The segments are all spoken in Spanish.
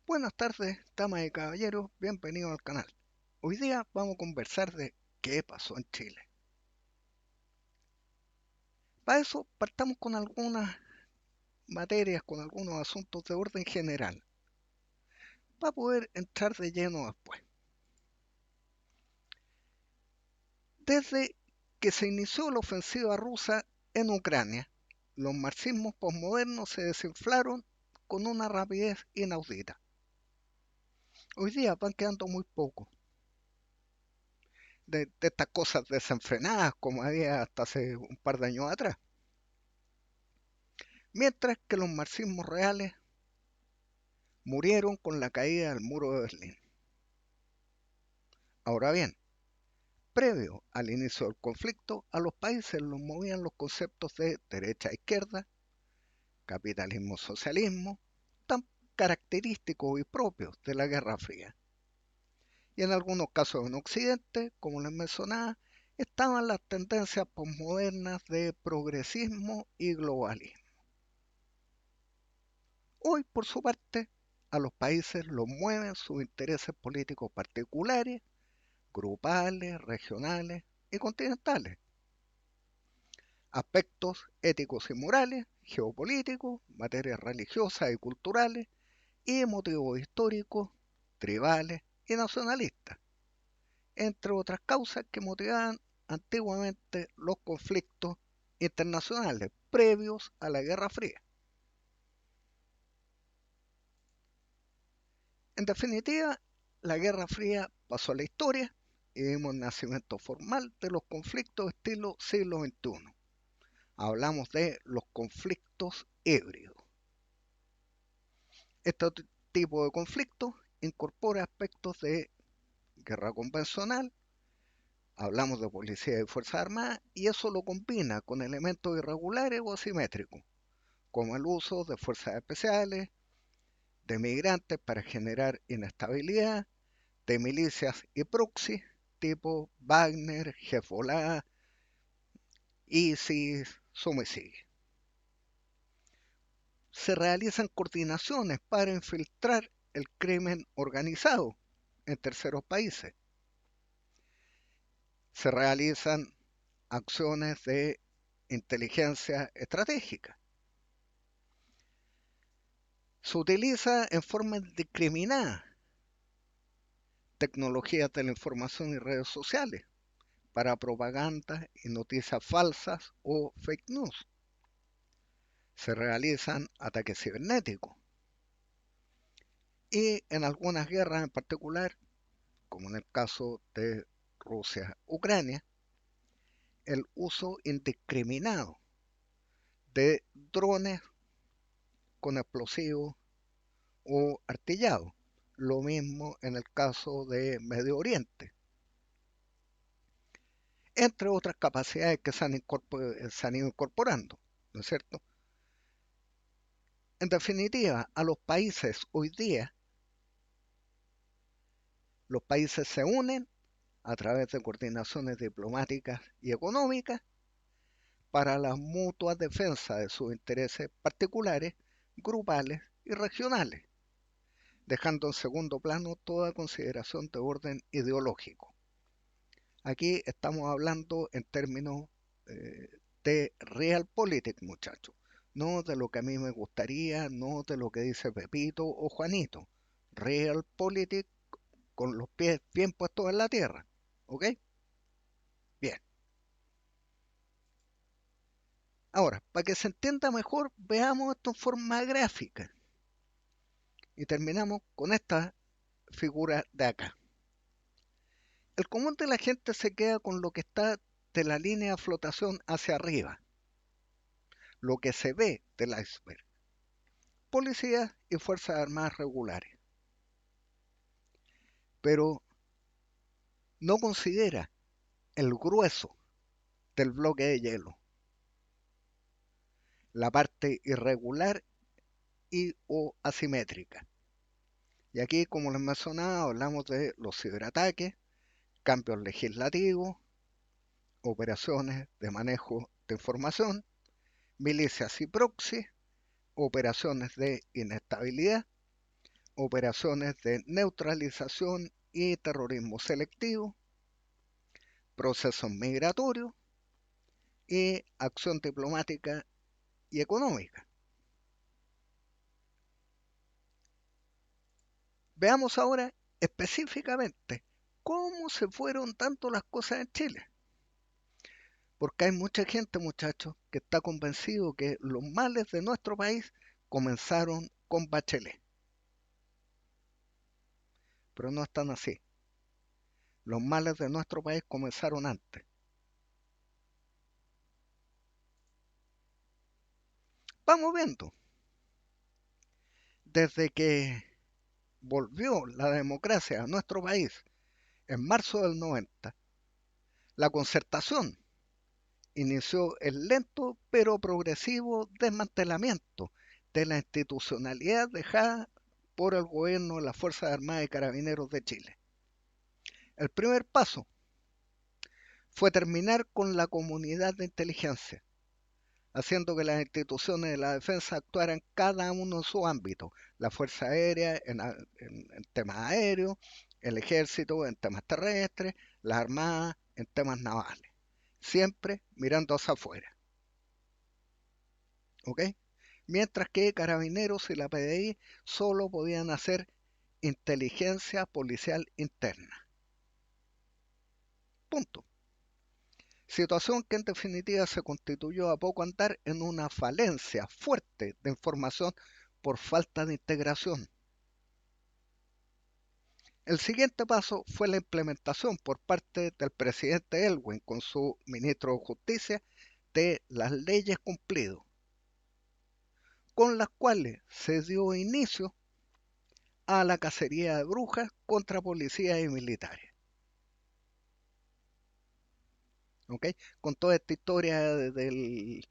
Buenas tardes, damas y caballeros, bienvenidos al canal. Hoy día vamos a conversar de qué pasó en Chile. Para eso partamos con algunas materias, con algunos asuntos de orden general, para poder entrar de lleno después. Desde que se inició la ofensiva rusa en Ucrania, los marxismos posmodernos se desinflaron con una rapidez inaudita. Hoy día van quedando muy pocos de estas cosas desenfrenadas como había hasta hace un par de años atrás. Mientras que los marxismos reales murieron con la caída del muro de Berlín. Ahora bien, previo al inicio del conflicto, a los países los movían los conceptos de derecha e izquierda, capitalismo-socialismo, tan característicos y propios de la Guerra Fría. Y en algunos casos en Occidente, como les mencionaba, estaban las tendencias posmodernas de progresismo y globalismo. Hoy, por su parte, a los países los mueven sus intereses políticos particulares, grupales, regionales y continentales, aspectos éticos y morales, geopolíticos, materias religiosas y culturales, y motivos históricos, tribales y nacionalistas, entre otras causas que motivaban antiguamente los conflictos internacionales previos a la Guerra Fría. En definitiva, la Guerra Fría pasó a la historia y vimos el nacimiento formal de los conflictos estilo siglo XXI. Hablamos de los conflictos híbridos. Este tipo de conflictos incorpora aspectos de guerra convencional, hablamos de policía y fuerzas armadas, y eso lo combina con elementos irregulares o asimétricos, como el uso de fuerzas especiales, de migrantes para generar inestabilidad, de milicias y proxy tipo Wagner, Hezbollah, ISIS, Suma y sigue. Se realizan coordinaciones para infiltrar el crimen organizado en terceros países. Se realizan acciones de inteligencia estratégica. Se utiliza en forma indiscriminada tecnologías de la información y redes sociales para propaganda y noticias falsas o fake news. Se realizan ataques cibernéticos. Y en algunas guerras en particular, como en el caso de Rusia-Ucrania, el uso indiscriminado de drones con explosivos o artillados. Lo mismo en el caso de Medio Oriente, entre otras capacidades que se han ido incorporando, ¿no es cierto? En definitiva, a los países hoy día, los países se unen a través de coordinaciones diplomáticas y económicas para la mutua defensa de sus intereses particulares, grupales y regionales, dejando en segundo plano toda consideración de orden ideológico. Aquí estamos hablando en términos eh, de realpolitik, muchachos, no de lo que a mí me gustaría, no de lo que dice Pepito o Juanito. Realpolitik con los pies bien puestos en la tierra, ¿ok? Bien. Ahora, para que se entienda mejor, veamos esto en forma gráfica. Y terminamos con esta figura de acá. El común de la gente se queda con lo que está de la línea de flotación hacia arriba, lo que se ve del iceberg. Policías y fuerzas armadas regulares. Pero no considera el grueso del bloque de hielo, la parte irregular y o asimétrica. Y aquí, como les mencionaba, hablamos de los ciberataques, cambios legislativos, operaciones de manejo de información, milicias y proxy, operaciones de inestabilidad, operaciones de neutralización y terrorismo selectivo, procesos migratorios y acción diplomática y económica. Veamos ahora específicamente cómo se fueron dando las cosas en Chile. Porque hay mucha gente, muchachos, que está convencido que los males de nuestro país comenzaron con Bachelet. Pero no están así. Los males de nuestro país comenzaron antes. Vamos viendo. Desde que volvió la democracia a nuestro país en marzo del 90, la Concertación inició el lento pero progresivo desmantelamiento de la institucionalidad dejada por el gobierno de las Fuerzas Armadas y Carabineros de Chile. El primer paso fue terminar con la comunidad de inteligencia, haciendo que las instituciones de la defensa actuaran cada uno en su ámbito, la Fuerza Aérea en temas aéreos, el Ejército en temas terrestres, la Armada en temas navales, siempre mirando hacia afuera. ¿Ok? Mientras que Carabineros y la PDI solo podían hacer inteligencia policial interna. Punto. Situación que en definitiva se constituyó a poco andar en una falencia fuerte de información por falta de integración. El siguiente paso fue la implementación por parte del presidente Elwin con su ministro de Justicia de las leyes cumplido, con las cuales se dio inicio a la cacería de brujas contra policías y militares. ¿Ok? Con toda esta historia del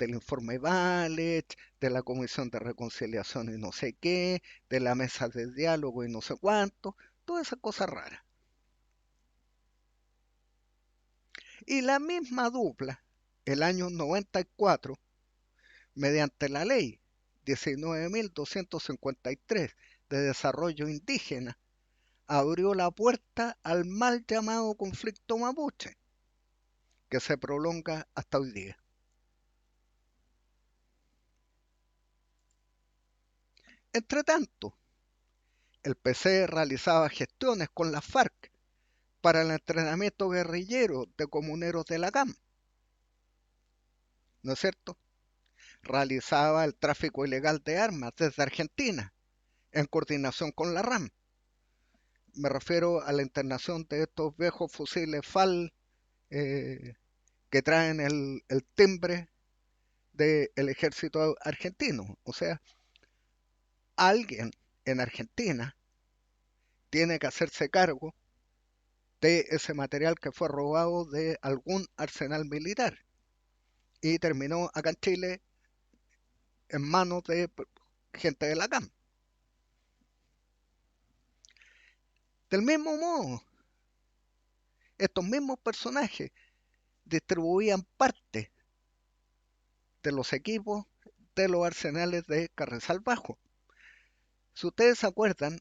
informe Valet, de la Comisión de Reconciliación y no sé qué, de la mesa de diálogo y no sé cuánto, todas esas cosas raras. Y la misma dupla, el año 94, mediante la ley 19.253 de desarrollo indígena, abrió la puerta al mal llamado conflicto mapuche, que se prolonga hasta hoy día. Entre tanto, el PC realizaba gestiones con las FARC para el entrenamiento guerrillero de comuneros de la CAM, ¿no es cierto? Realizaba el tráfico ilegal de armas desde Argentina, en coordinación con la RAM. Me refiero a la internación de estos viejos fusiles FAL eh, que traen el timbre del ejército argentino. O sea, alguien en Argentina tiene que hacerse cargo de ese material que fue robado de algún arsenal militar y terminó acá en Chile en manos de gente de la CAM. Del mismo modo, estos mismos personajes distribuían parte de los equipos de los arsenales de Carrizal Bajo. Si ustedes se acuerdan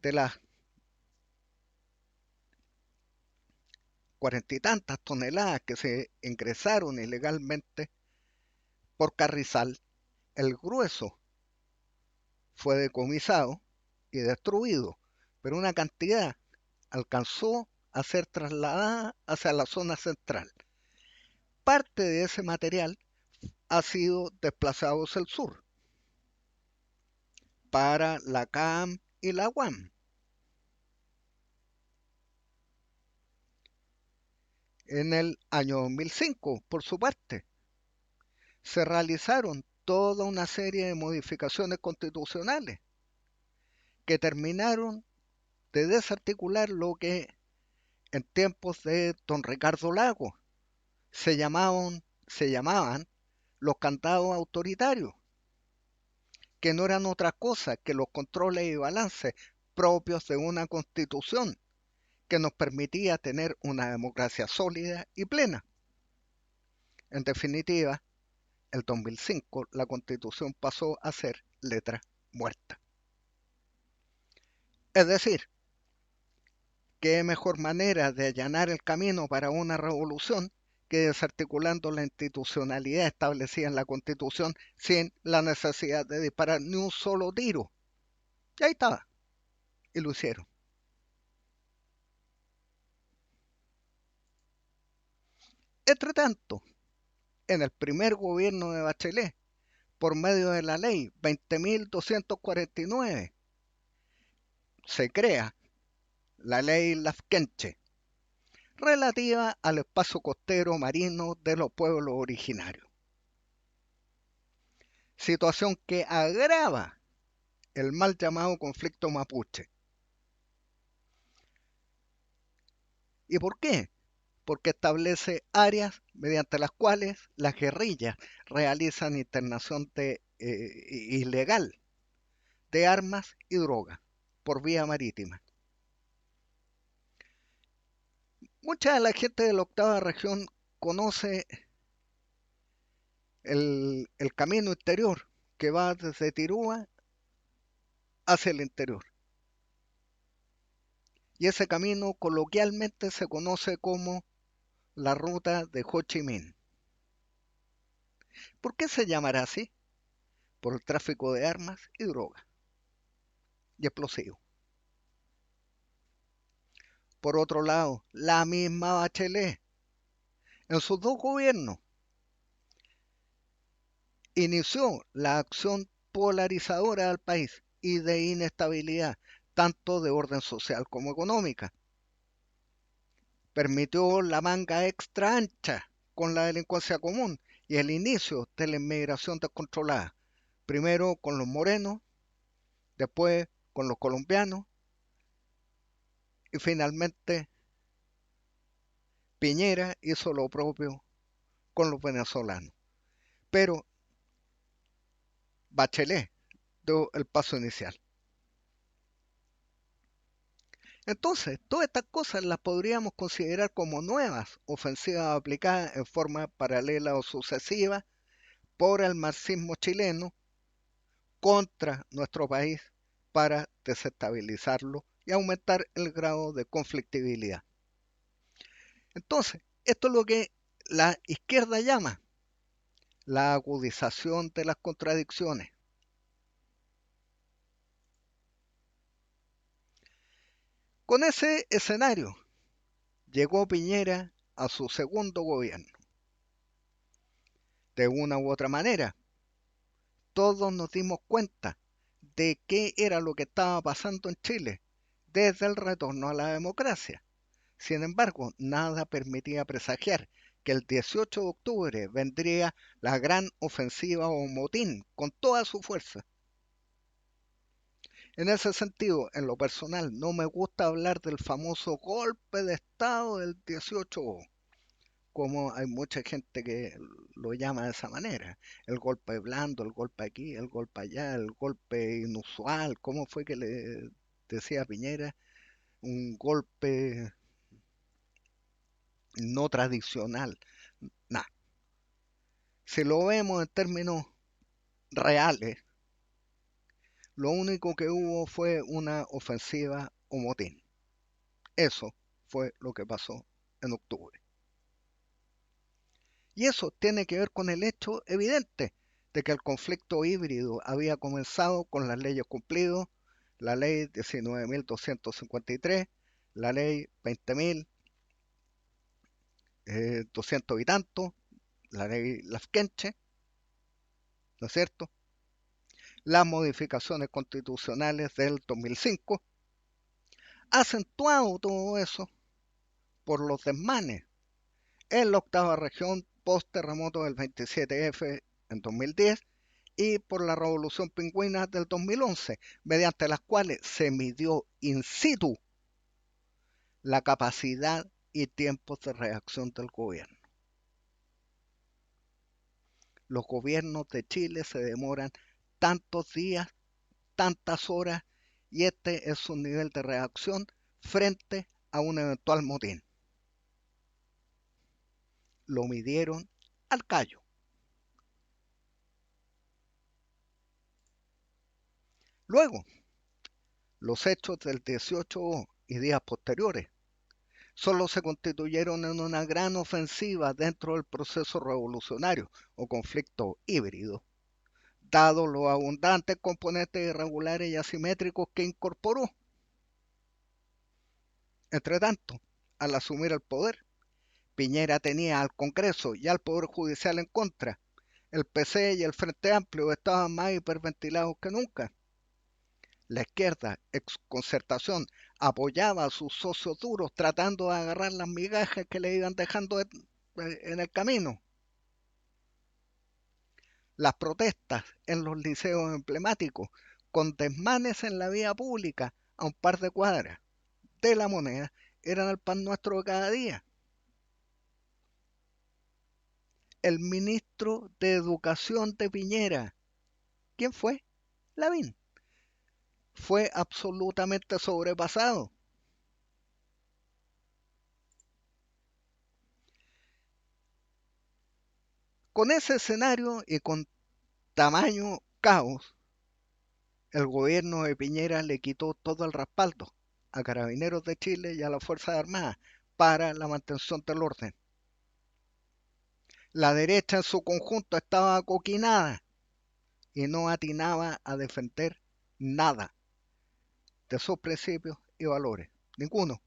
de las 40 y tantas toneladas que se ingresaron ilegalmente por Carrizal, el grueso fue decomisado y destruido, pero una cantidad alcanzó a ser trasladada hacia la zona central. Parte de ese material ha sido desplazado hacia el sur para la CAM y la UAM. En el año 2005, por su parte, se realizaron toda una serie de modificaciones constitucionales que terminaron de desarticular lo que en tiempos de don Ricardo Lagos se llamaban los candados autoritarios, que no eran otra cosa que los controles y balances propios de una constitución que nos permitía tener una democracia sólida y plena. En definitiva, el 2005 la constitución pasó a ser letra. muerta. Es decir, ¿qué mejor manera de allanar el camino para una revolución que desarticulando la institucionalidad establecida en la Constitución sin la necesidad de disparar ni un solo tiro? Y ahí estaba, y lo hicieron. Entre tanto, en el primer gobierno de Bachelet, por medio de la ley 20.249, se crea la ley Lafkenche, relativa al espacio costero marino de los pueblos originarios. Situación que agrava el mal llamado conflicto mapuche. ¿Y por qué? Porque establece áreas mediante las cuales las guerrillas realizan internación ilegal de armas y drogas por vía marítima. Mucha de la gente de la octava región conoce el camino interior que va desde Tirúa hacia el interior. Y ese camino coloquialmente se conoce como la ruta de Ho Chi Minh. ¿Por qué se llamará así? Por el tráfico de armas y drogas y explosivos. Por otro lado, la misma Bachelet, en sus dos gobiernos, inició la acción polarizadora del país y de inestabilidad, tanto de orden social como económica. Permitió la manga extra ancha con la delincuencia común y el inicio de la inmigración descontrolada, primero con los morenos, después con los colombianos y finalmente Piñera hizo lo propio con los venezolanos. Pero Bachelet dio el paso inicial. Entonces, todas estas cosas las podríamos considerar como nuevas ofensivas aplicadas en forma paralela o sucesiva por el marxismo chileno contra nuestro país para desestabilizarlo y aumentar el grado de conflictividad. Entonces, esto es lo que la izquierda llama la agudización de las contradicciones. Con ese escenario llegó Piñera a su segundo gobierno. De una u otra manera, todos nos dimos cuenta de qué era lo que estaba pasando en Chile desde el retorno a la democracia. Sin embargo, nada permitía presagiar que el 18 de octubre vendría la gran ofensiva o motín con toda su fuerza. En ese sentido, en lo personal, no me gusta hablar del famoso golpe de Estado del 18, como hay mucha gente que lo llama de esa manera. El golpe blando, el golpe aquí, el golpe allá, el golpe inusual. ¿Cómo fue que le decía Piñera? Un golpe no tradicional. Nah. Si lo vemos en términos reales, lo único que hubo fue una ofensiva o motín. Eso fue lo que pasó en octubre. Y eso tiene que ver con el hecho evidente de que el conflicto híbrido había comenzado con las leyes cumplidas, la ley 19.253, la ley 20.200 y tanto, la ley Lafkenche, ¿no es cierto? Las modificaciones constitucionales del 2005, acentuado todo eso por los desmanes en la octava región post terremoto del 27F en 2010 y por la revolución pingüina del 2011, mediante las cuales se midió in situ la capacidad y tiempos de reacción del gobierno. Los gobiernos de Chile se demoran tantos días, tantas horas, y este es su nivel de reacción frente a un eventual motín. Lo midieron al callo. Luego, los hechos del 18 y días posteriores solo se constituyeron en una gran ofensiva dentro del proceso revolucionario o conflicto híbrido, dado los abundantes componentes irregulares y asimétricos que incorporó. Entre tanto, al asumir el poder, Piñera tenía al Congreso y al Poder Judicial en contra. El PC y el Frente Amplio estaban más hiperventilados que nunca. La izquierda, ex Concertación, apoyaba a sus socios duros tratando de agarrar las migajas que le iban dejando en el camino. Las protestas en los liceos emblemáticos, con desmanes en la vía pública a un par de cuadras de la Moneda, eran el pan nuestro de cada día. El ministro de Educación de Piñera, ¿quién fue? Lavín. Fue absolutamente sobrepasado. Con ese escenario y con tamaño caos, el gobierno de Piñera le quitó todo el respaldo a Carabineros de Chile y a las Fuerzas Armadas para la mantención del orden. La derecha en su conjunto estaba acoquinada y no atinaba a defender nada de sus principios y valores. Ninguno.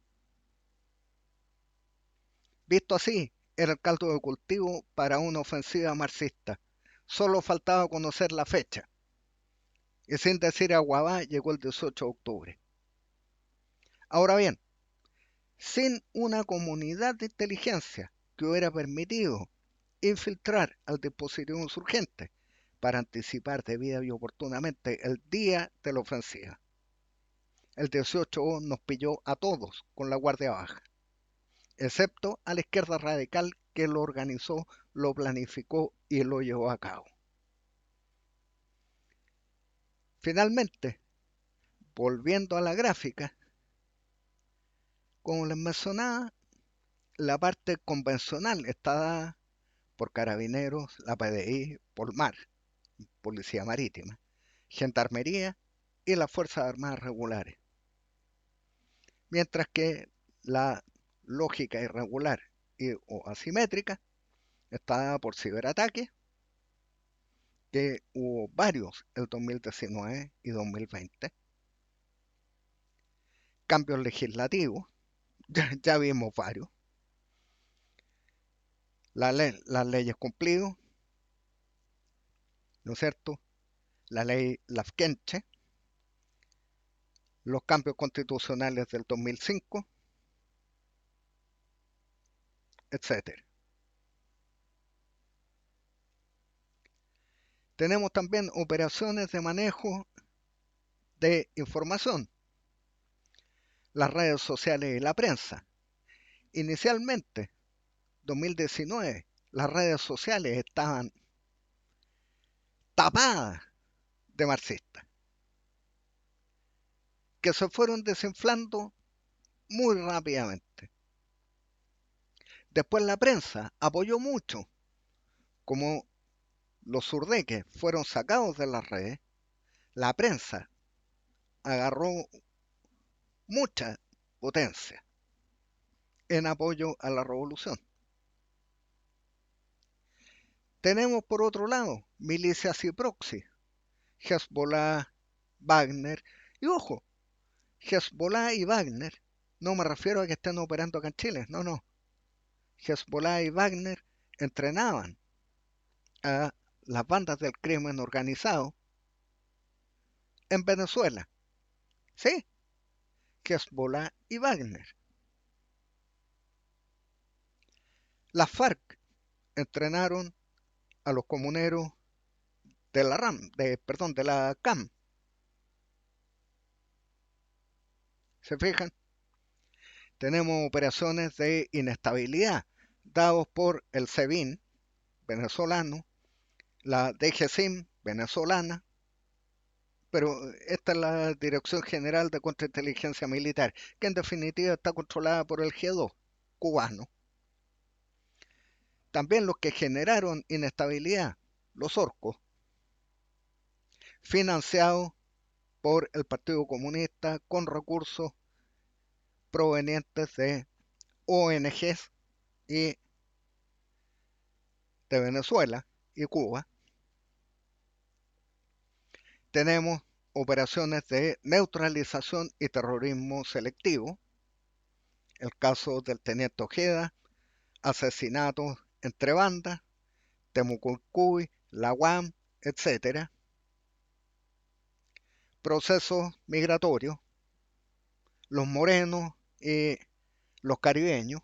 Visto así, era el caldo de cultivo para una ofensiva marxista. Solo faltaba conocer la fecha. Y sin decir aguabá, llegó el 18 de octubre. Ahora bien, sin una comunidad de inteligencia que hubiera permitido infiltrar al dispositivo insurgente para anticipar debida y oportunamente el día de la ofensiva. El 18 nos pilló a todos con la guardia baja, excepto a la izquierda radical que lo organizó, lo planificó y lo llevó a cabo. Finalmente, volviendo a la gráfica, como les mencionaba, la parte convencional está dada por Carabineros, la PDI, por mar, Policía Marítima, Gendarmería y las Fuerzas Armadas regulares. Mientras que la lógica irregular o asimétrica está dada por ciberataques, que hubo varios el 2019 y 2020. Cambios legislativos, ya vimos varios. Las leyes cumplidas, ¿no es cierto? La ley Lafkenche, los cambios constitucionales del 2005, etcétera. Tenemos también operaciones de manejo de información, las redes sociales y la prensa. Inicialmente, 2019, las redes sociales estaban tapadas de marxistas, que se fueron desinflando muy rápidamente. Después la prensa apoyó mucho, como los surdeques fueron sacados de las redes, la prensa agarró mucha potencia en apoyo a la revolución. Tenemos por otro lado milicias y proxy, Hezbollah, Wagner, y ojo, Hezbollah y Wagner, no me refiero a que estén operando acá en Chile, no, no. Hezbollah y Wagner entrenaban a las bandas del crimen organizado en Venezuela. Sí, Hezbollah y Wagner. Las FARC entrenaron a los comuneros de la de la CAM. ¿Se fijan? Tenemos operaciones de inestabilidad dados por el SEBIN venezolano, la DGCIM venezolana, pero esta es la Dirección General de Contrainteligencia Militar, que en definitiva está controlada por el G2 cubano. También los que generaron inestabilidad, los orcos, financiados por el Partido Comunista con recursos provenientes de ONGs y de Venezuela y Cuba. Tenemos operaciones de neutralización y terrorismo selectivo, el caso del teniente Ojeda, asesinatos entre bandas, Temucucuy, la UAM, etc. Procesos migratorios, los morenos y los caribeños,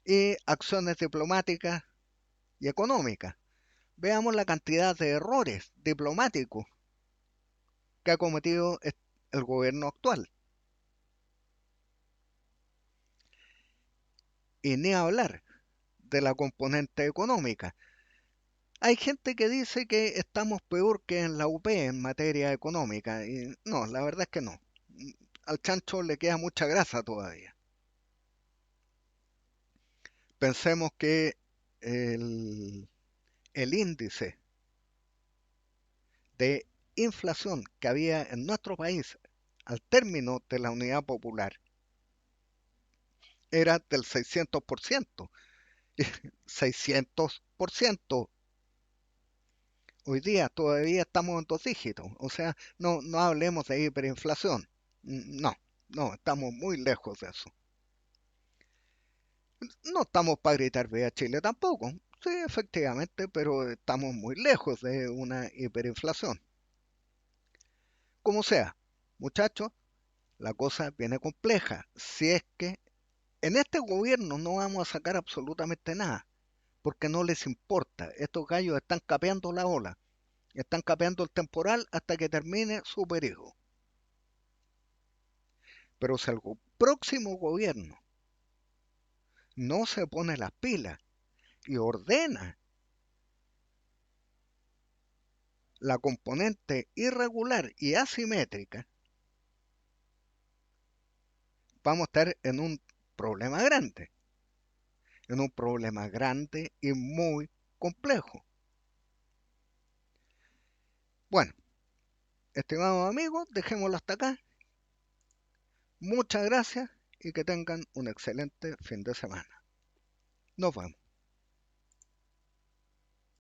y acciones diplomáticas y económicas. Veamos la cantidad de errores diplomáticos que ha cometido el gobierno actual. Y ni hablar de la componente económica. Hay gente que dice que estamos peor que en la UP en materia económica, y no, la verdad es que no. Al chancho le queda mucha grasa todavía. Pensemos que el, el índice de inflación que había en nuestro país al término de la unidad popular era del 600%. 600%. Hoy día todavía estamos en 2 dígitos. O sea, no hablemos de hiperinflación. No, no, estamos muy lejos de eso. No estamos para gritar viva Chile tampoco. Sí, efectivamente, pero estamos muy lejos de una hiperinflación. Como sea, muchachos, la cosa viene compleja. Si es que en este gobierno no vamos a sacar absolutamente nada, porque no les importa. Estos gallos están capeando la ola, están capeando el temporal hasta que termine su periodo. Pero si el próximo gobierno no se pone las pilas y ordena la componente irregular y asimétrica, vamos a estar en un problema grande y muy complejo. Bueno, estimados amigos, dejémoslo hasta acá. Muchas gracias y que tengan un excelente fin de semana. Nos vemos.